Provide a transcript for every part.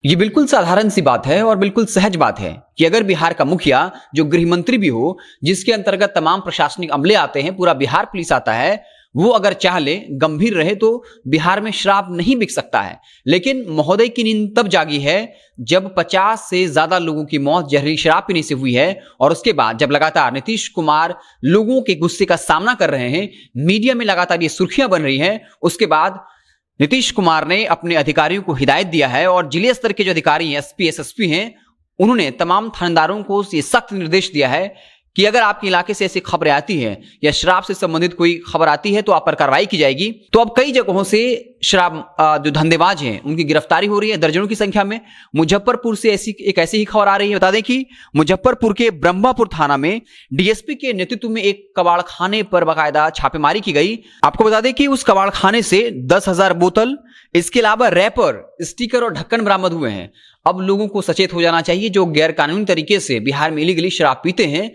ये बिल्कुल साधारण सी बात है और बिल्कुल सहज बात है कि अगर बिहार का मुखिया जो गृह मंत्री भी हो, जिसके अंतर्गत तमाम प्रशासनिक अमले आते हैं, पूरा बिहार पुलिस आता है, वो अगर चाह ले, गंभीर रहे तो बिहार में शराब नहीं बिक सकता है। लेकिन महोदय की नींद तब जागी है जब 50 से ज्यादा लोगों की मौत जहरीली शराब पीने से हुई है और उसके बाद जब लगातार नीतीश कुमार लोगों के गुस्से का सामना कर रहे हैं, मीडिया में लगातार ये सुर्खियां बन रही हैं, उसके बाद नीतीश कुमार ने अपने अधिकारियों को हिदायत दिया है और जिले स्तर के जो अधिकारी हैं, एसपी एसएसपी हैं, उन्होंने तमाम थानेदारों को ये सख्त निर्देश दिया है कि अगर आपके इलाके से ऐसी खबरें आती हैं या शराब से संबंधित कोई खबर आती है तो आप पर कार्रवाई की जाएगी। तो अब कई जगहों से शराब जो धंधेबाज हैं उनकी गिरफ्तारी हो रही है दर्जनों की संख्या में। मुजफ्फरपुर से ऐसी ही खबर आ रही है। बता दें कि मुजफ्फरपुर के ब्रह्मापुर थाना में डीएसपी के नेतृत्व में एक कबाड़खाने पर बाकायदा छापेमारी की गई। आपको बता दें कि उस कबाड़खाने से 10,000 बोतल, इसके अलावा रैपर, स्टिकर और ढक्कन बरामद हुए हैं। अब लोगों को सचेत हो जाना चाहिए जो गैर कानूनी तरीके से बिहार में इलीगली शराब पीते हैं।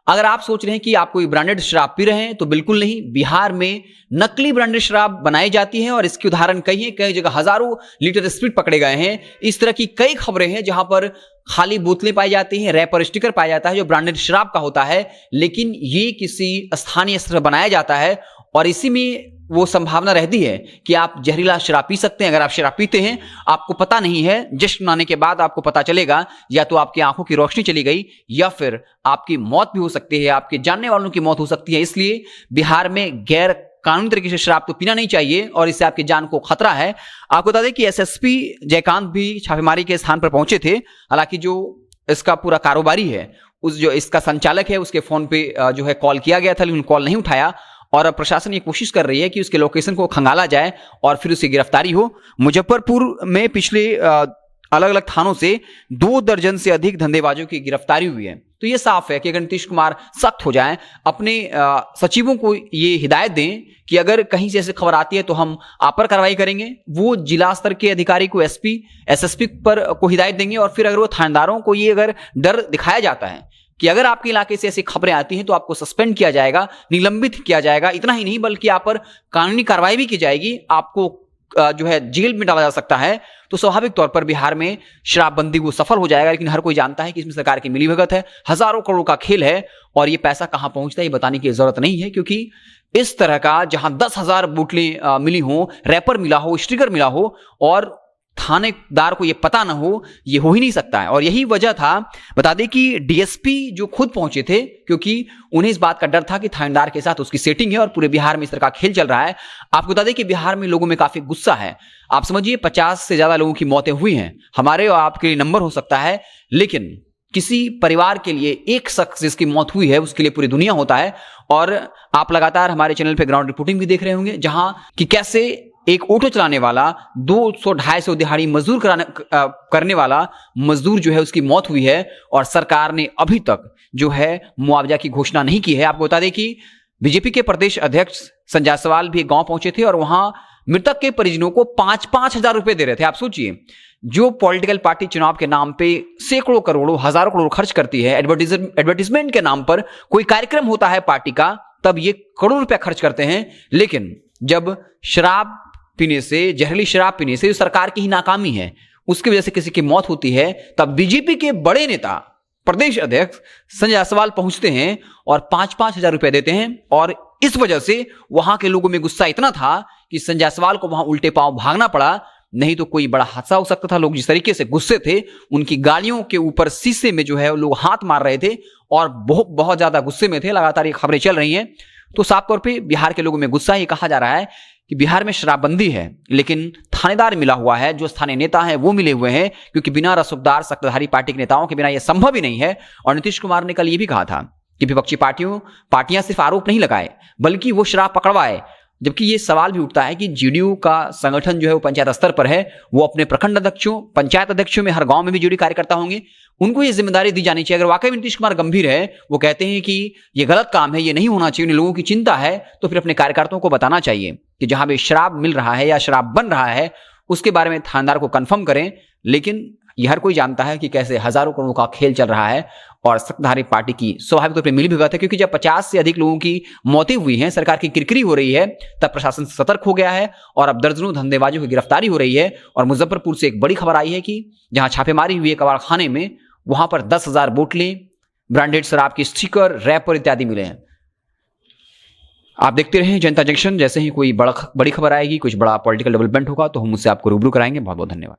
अगर आप सोच रहे हैं कि आप कोई ब्रांडेड शराब पी रहे हैं तो बिल्कुल नहीं। बिहार में नकली ब्रांडेड शराब बनाई जाती है और इसके उदाहरण कई जगह हजारों लीटर स्प्रिट पकड़े गए हैं। इस तरह की कई खबरें हैं जहां पर खाली बोतलें पाई जाती हैं, रैपर स्टिकर पाया जाता है जो ब्रांडेड शराब का होता है, लेकिन ये किसी स्थानीय स्तर पर बनाया जाता है और इसी में वो संभावना रहती है कि आप जहरीला शराब पी सकते हैं। अगर आप शराब पीते हैं, आपको पता नहीं है, जश्न मनाने के बाद आपको पता चलेगा, या तो आपकी आंखों की रोशनी चली गई या फिर आपकी मौत भी हो सकती है, आपके जानने वालों की मौत हो सकती है। इसलिए बिहार में गैर कानूनी तरीके से शराब तो पीना नहीं चाहिए और इससे आपकी जान को खतरा है। आपको बता दें कि एसएसपी जयकांत भी छापेमारी के स्थान पर पहुंचे थे। हालांकि जो इसका पूरा कारोबारी है, उस जो इसका संचालक है, उसके फोन पे जो है कॉल किया गया था लेकिन कॉल नहीं उठाया और प्रशासन ये कोशिश कर रही है कि उसके लोकेशन को खंगाला जाए और फिर उसकी गिरफ्तारी हो। मुजफ्फरपुर में पिछले अलग अलग थानों से 2 दर्जन से अधिक धंधेबाजों की गिरफ्तारी हुई है। तो ये साफ है कि अगर नीतीश कुमार सख्त हो जाएं, अपने सचिवों को ये हिदायत दें कि अगर कहीं से ऐसी खबर आती है तो हम आप पर कार्रवाई करेंगे, वो जिला स्तर के अधिकारी को एसपी एसएसपी पर को हिदायत देंगे और फिर अगर वो थानेदारों को ये अगर डर दिखाया जाता है कि अगर आपके इलाके से ऐसी खबरें आती हैं तो आपको सस्पेंड किया जाएगा, निलंबित किया जाएगा, इतना ही नहीं बल्कि आप पर कानूनी कार्रवाई भी की जाएगी, आपको जो है जेल में डाला जा सकता है, तो स्वाभाविक तौर पर बिहार में शराबबंदी वो सफल हो जाएगा। लेकिन हर कोई जानता है कि इसमें सरकार की मिलीभगत है, हजारों करोड़ का खेल है और ये पैसा कहां पहुंचता है ये बताने की जरूरत नहीं है, क्योंकि इस तरह का जहां 10,000 बोतलें मिली हो, रैपर मिला हो, स्टिकर मिला हो और थानेदार को यह पता ना हो, यह हो ही नहीं सकता है। और यही वजह था, बता दें कि डीएसपी जो खुद पहुंचे थे क्योंकि उन्हें इस बात का डर था कि थानेदार के साथ उसकी सेटिंग है और पूरे बिहार में इस तरह का खेल चल रहा है। आपको बता दें कि बिहार में लोगों में काफी गुस्सा है। आप समझिए 50 से ज्यादा लोगों की मौतें हुई हैं। हमारे और आपके लिए नंबर हो सकता है, लेकिन किसी परिवार के लिए एक शख्स जिसकी मौत हुई है उसके लिए पूरी दुनिया होता है। और आप लगातार हमारे चैनल पे ग्राउंड रिपोर्टिंग भी देख रहे होंगे जहां कि कैसे एक ऑटो चलाने वाला 200-250 दिहाड़ी मजदूर करने वाला मजदूर जो है उसकी मौत हुई है और सरकार ने अभी तक जो है मुआवजा की घोषणा नहीं की है। आपको बता दें कि बीजेपी के प्रदेश अध्यक्ष संजय जायसवाल भी गांव पहुंचे थे और वहां मृतक के परिजनों को 5-5 हजार रुपए दे रहे थे। आप सोचिए, जो पॉलिटिकल पार्टी चुनाव के नाम पे सैकड़ों करोड़ों हजारों करोड़ खर्च करती है, एडवर्टीजमेंट के नाम पर कोई कार्यक्रम होता है पार्टी का, तब ये करोड़ों रुपया खर्च करते हैं। लेकिन जब शराब पीने से, जहरीली शराब पीने से, जो सरकार की ही नाकामी है, उसकी वजह से किसी की मौत होती है, तब बीजेपी के बड़े नेता प्रदेश अध्यक्ष संजय जायसवाल पहुंचते हैं और 5-5 हजार रुपए देते हैं। और इस वजह से वहां के लोगों में गुस्सा इतना था कि संजय जायसवाल को वहां उल्टे पांव भागना पड़ा, नहीं तो कोई बड़ा हादसा हो सकता था। लोग जिस तरीके से गुस्से थे, उनकी गाड़ियों के ऊपर शीशे में जो है लोग हाथ मार रहे थे और बहुत ज्यादा गुस्से में थे। लगातार ये खबरें चल रही हैं। तो साफ तौर पर बिहार के लोगों में गुस्सा, ये कहा जा रहा है कि बिहार में शराबबंदी है लेकिन थानेदार मिला हुआ है, जो स्थानीय नेता हैं वो मिले हुए हैं, क्योंकि बिना रसूखदार सत्ताधारी पार्टी के नेताओं के बिना यह संभव ही नहीं है। और नीतीश कुमार ने कल ये भी कहा था कि विपक्षी पार्टियां सिर्फ आरोप नहीं लगाए बल्कि वो शराब पकड़वाए। जबकि ये सवाल भी उठता है कि जेडीयू का संगठन जो है वो पंचायत स्तर पर है, वो अपने प्रखंड अध्यक्षों, पंचायत अध्यक्षों में, हर गांव में भी जेडीयू कार्यकर्ता होंगे, उनको ये जिम्मेदारी दी जानी चाहिए। अगर वाकई में नीतीश कुमार गंभीर है, वो कहते हैं कि ये गलत काम है, ये नहीं होना चाहिए, उन्हें लोगों की चिंता है, तो फिर अपने कार्यकर्ताओं को बताना चाहिए कि जहां भी शराब मिल रहा है या शराब बन रहा है उसके बारे में थानेदार को कंफर्म करें। लेकिन यह हर कोई जानता है कि कैसे हजारों करोड़ों का खेल चल रहा है और सत्ताधारी पार्टी की स्वाभाविक तौर पर मिलीभगत है, क्योंकि जब 50 से अधिक लोगों की मौतें हुई हैं, सरकार की किरकिरी हो रही है, तब प्रशासन सतर्क हो गया है और अब दर्जनों धंधेबाजों की गिरफ्तारी हो रही है। और मुजफ्फरपुर से एक बड़ी खबर आई है कि जहां छापेमारी हुई है कबाड़ खाने में, वहां पर 10,000 बोतलें ब्रांडेड शराब के स्टिकर, रैपर इत्यादि मिले हैं। आप देखते रहें जनता जंक्शन। जैसे ही कोई बड़ी खबर आएगी, कुछ बड़ा पॉलिटिकल डेवलपमेंट होगा तो हम उससे आपको रूबरू कराएंगे। बहुत बहुत धन्यवाद।